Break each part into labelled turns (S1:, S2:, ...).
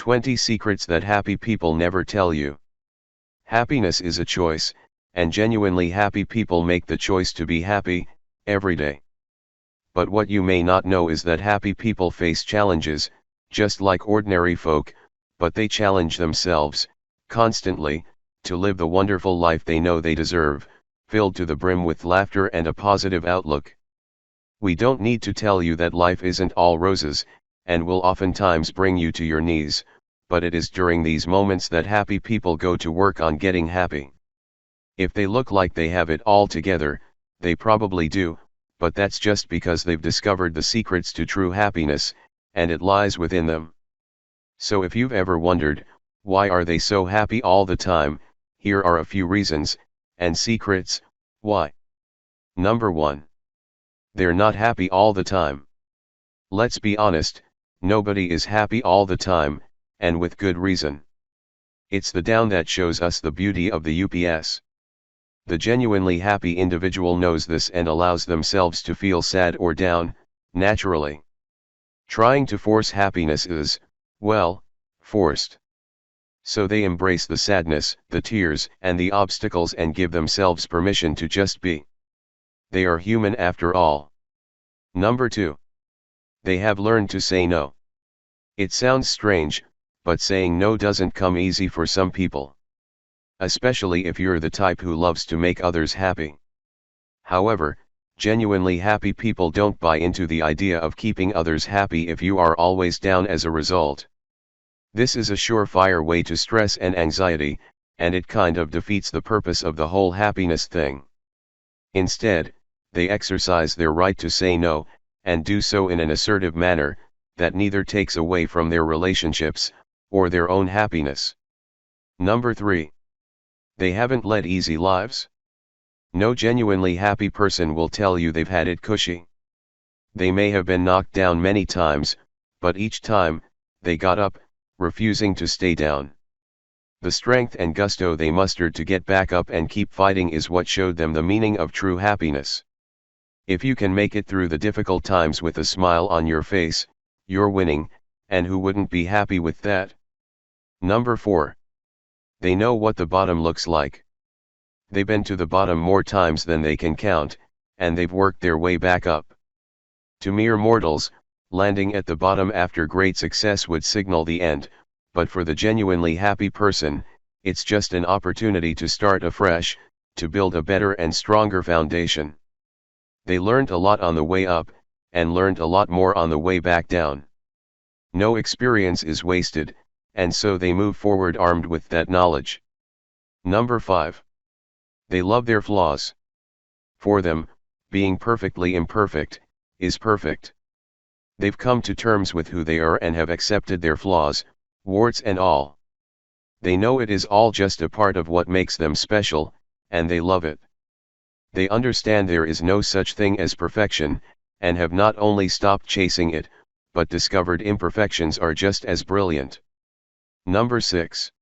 S1: 20 Secrets that happy people never tell you. Happiness is a choice, and genuinely happy people make the choice to be happy, every day. But what you may not know is that happy people face challenges, just like ordinary folk, but they challenge themselves, constantly, to live the wonderful life they know they deserve, filled to the brim with laughter and a positive outlook. We don't need to tell you that life isn't all roses, and will oftentimes bring you to your knees, but it is during these moments that happy people go to work on getting happy. If they look like they have it all together, they probably do, but that's just because they've discovered the secrets to true happiness, and it lies within them. So if you've ever wondered, why are they so happy all the time, here are a few reasons, and secrets, why. Number 1. They're not happy all the time. Let's be honest, nobody is happy all the time, and with good reason. It's the down that shows us the beauty of the UPS. The genuinely happy individual knows this and allows themselves to feel sad or down, naturally. Trying to force happiness is, well, forced. So they embrace the sadness, the tears, and the obstacles and give themselves permission to just be. They are human after all. Number 2. They have learned to say no. It sounds strange, but saying no doesn't come easy for some people. Especially if you're the type who loves to make others happy. However, genuinely happy people don't buy into the idea of keeping others happy if you are always down as a result. This is a surefire way to stress and anxiety, and it kind of defeats the purpose of the whole happiness thing. Instead, they exercise their right to say no, and do so in an assertive manner, that neither takes away from their relationships, or their own happiness. Number 3. They haven't led easy lives. No genuinely happy person will tell you they've had it cushy. They may have been knocked down many times, but each time, they got up, refusing to stay down. The strength and gusto they mustered to get back up and keep fighting is what showed them the meaning of true happiness. If you can make it through the difficult times with a smile on your face, you're winning, and who wouldn't be happy with that? Number 4. They know what the bottom looks like. They've been to the bottom more times than they can count, and they've worked their way back up. To mere mortals, landing at the bottom after great success would signal the end, but for the genuinely happy person, it's just an opportunity to start afresh, to build a better and stronger foundation. They learned a lot on the way up, and learned a lot more on the way back down. No experience is wasted, and so they move forward armed with that knowledge. Number 5. They love their flaws. For them, being perfectly imperfect, is perfect. They've come to terms with who they are and have accepted their flaws, warts and all. They know it is all just a part of what makes them special, and they love it. They understand there is no such thing as perfection, and have not only stopped chasing it, but discovered imperfections are just as brilliant. Number 6.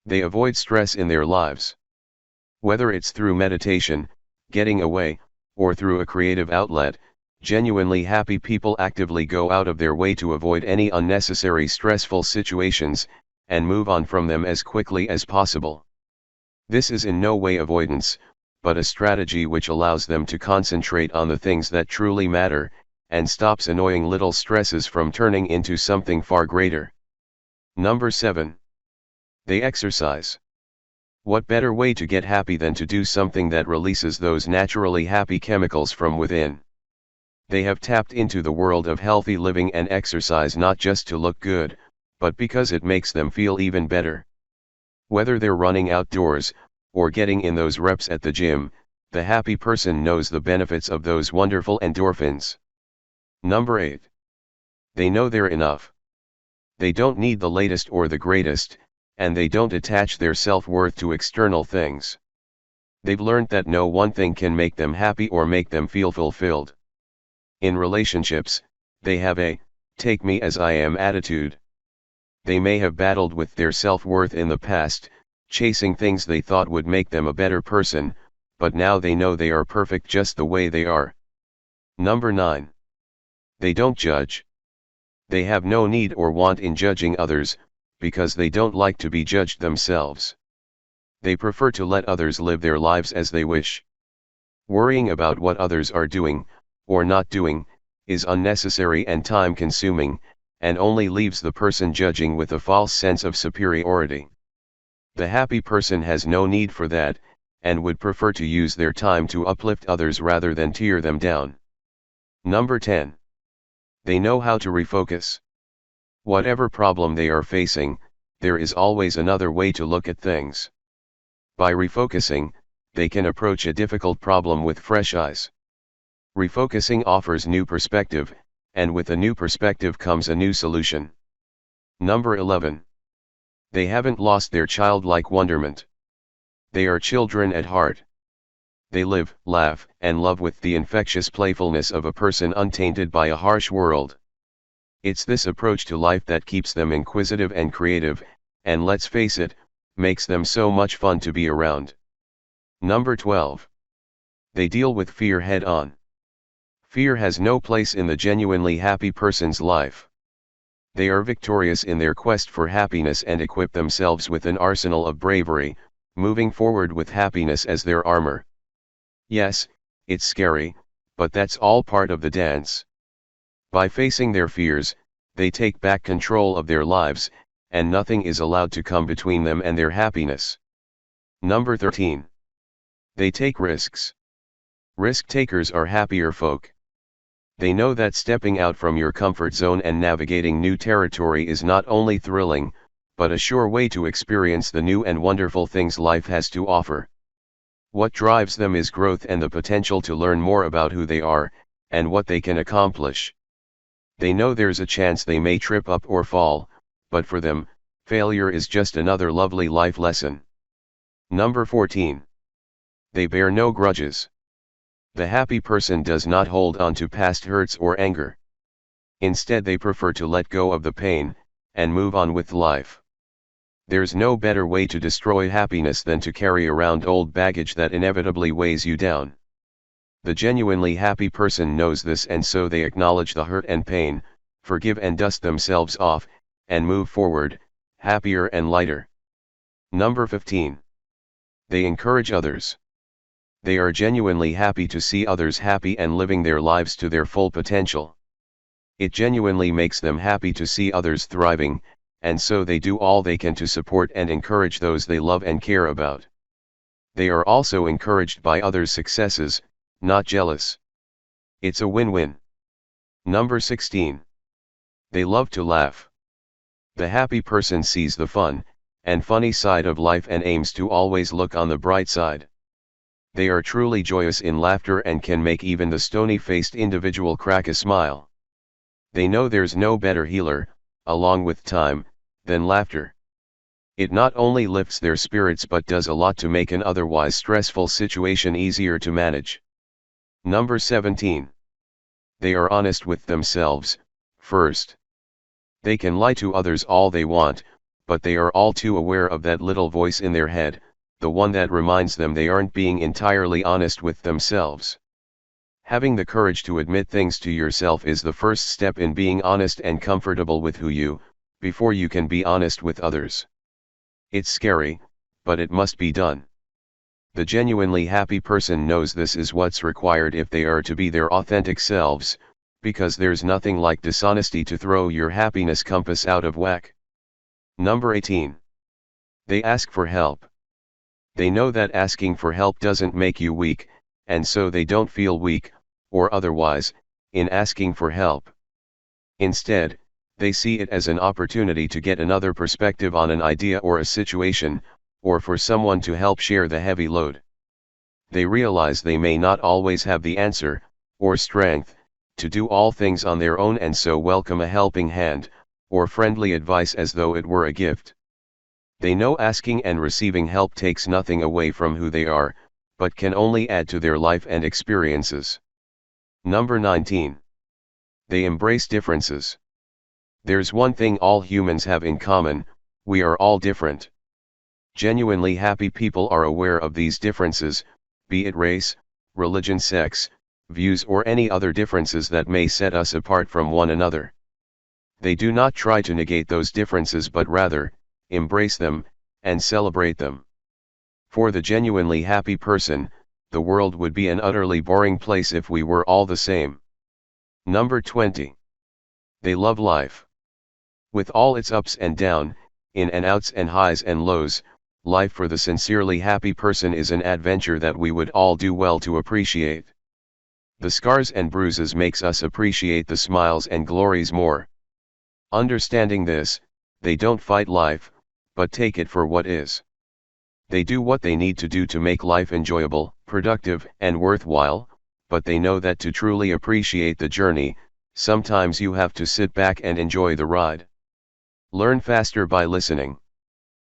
S1: They avoid stress in their lives. Whether it's through meditation, getting away, or through a creative outlet, genuinely happy people actively go out of their way to avoid any unnecessary stressful situations, and move on from them as quickly as possible. This is in no way avoidance, but a strategy which allows them to concentrate on the things that truly matter, and stops annoying little stresses from turning into something far greater. Number 7. They exercise. What better way to get happy than to do something that releases those naturally happy chemicals from within? They have tapped into the world of healthy living and exercise not just to look good, but because it makes them feel even better. Whether they're running outdoors, or getting in those reps at the gym, the happy person knows the benefits of those wonderful endorphins. Number 8. They know they're enough. They don't need the latest or the greatest, and they don't attach their self-worth to external things. They've learned that no one thing can make them happy or make them feel fulfilled. In relationships, they have a take me as I am attitude. They may have battled with their self-worth in the past, chasing things they thought would make them a better person, but now they know they are perfect just the way they are. Number 9. They don't judge. They have no need or want in judging others, because they don't like to be judged themselves. They prefer to let others live their lives as they wish. Worrying about what others are doing, or not doing, is unnecessary and time-consuming, and only leaves the person judging with a false sense of superiority. The happy person has no need for that, and would prefer to use their time to uplift others rather than tear them down. Number 10. They know how to refocus. Whatever problem they are facing, there is always another way to look at things. By refocusing, they can approach a difficult problem with fresh eyes. Refocusing offers new perspective, and with a new perspective comes a new solution. Number 11. They haven't lost their childlike wonderment. They are children at heart. They live, laugh, and love with the infectious playfulness of a person untainted by a harsh world. It's this approach to life that keeps them inquisitive and creative, and let's face it, makes them so much fun to be around. Number 12. They deal with fear head-on. Fear has no place in the genuinely happy person's life. They are victorious in their quest for happiness and equip themselves with an arsenal of bravery, moving forward with happiness as their armor. Yes, it's scary, but that's all part of the dance. By facing their fears, they take back control of their lives, and nothing is allowed to come between them and their happiness. Number 13. They take risks. Risk takers are happier folk. They know that stepping out from your comfort zone and navigating new territory is not only thrilling, but a sure way to experience the new and wonderful things life has to offer. What drives them is growth and the potential to learn more about who they are, and what they can accomplish. They know there's a chance they may trip up or fall, but for them, failure is just another lovely life lesson. Number 14. They bear no grudges. The happy person does not hold on to past hurts or anger. Instead, they prefer to let go of the pain, and move on with life. There's no better way to destroy happiness than to carry around old baggage that inevitably weighs you down. The genuinely happy person knows this, and so they acknowledge the hurt and pain, forgive and dust themselves off, and move forward, happier and lighter. Number 15. They encourage others. They are genuinely happy to see others happy and living their lives to their full potential. It genuinely makes them happy to see others thriving, and so they do all they can to support and encourage those they love and care about. They are also encouraged by others' successes, not jealous. It's a win-win. Number 16. They love to laugh. The happy person sees the fun, and funny side of life and aims to always look on the bright side. They are truly joyous in laughter and can make even the stony-faced individual crack a smile. They know there's no better healer, along with time, than laughter. It not only lifts their spirits but does a lot to make an otherwise stressful situation easier to manage. Number 17. They are honest with themselves, first. They can lie to others all they want, but they are all too aware of that little voice in their head, the one that reminds them they aren't being entirely honest with themselves. Having the courage to admit things to yourself is the first step in being honest and comfortable with who you, before you can be honest with others. It's scary, but it must be done. The genuinely happy person knows this is what's required if they are to be their authentic selves, because there's nothing like dishonesty to throw your happiness compass out of whack. Number 18. They ask for help. They know that asking for help doesn't make you weak, and so they don't feel weak, or otherwise, in asking for help. Instead, they see it as an opportunity to get another perspective on an idea or a situation, or for someone to help share the heavy load. They realize they may not always have the answer, or strength, to do all things on their own, and so welcome a helping hand, or friendly advice as though it were a gift. They know asking and receiving help takes nothing away from who they are, but can only add to their life and experiences. Number 19. They embrace differences. There's one thing all humans have in common: we are all different. Genuinely happy people are aware of these differences, be it race, religion, sex, views, or any other differences that may set us apart from one another. They do not try to negate those differences, but rather, embrace them, and celebrate them. For the genuinely happy person, the world would be an utterly boring place if we were all the same. Number 20. They love life. With all its ups and downs, in and outs and highs and lows, life for the sincerely happy person is an adventure that we would all do well to appreciate. The scars and bruises makes us appreciate the smiles and glories more. Understanding this, they don't fight life, but take it for what is. They do what they need to do to make life enjoyable, productive, and worthwhile, but they know that to truly appreciate the journey, sometimes you have to sit back and enjoy the ride. Learn faster by listening.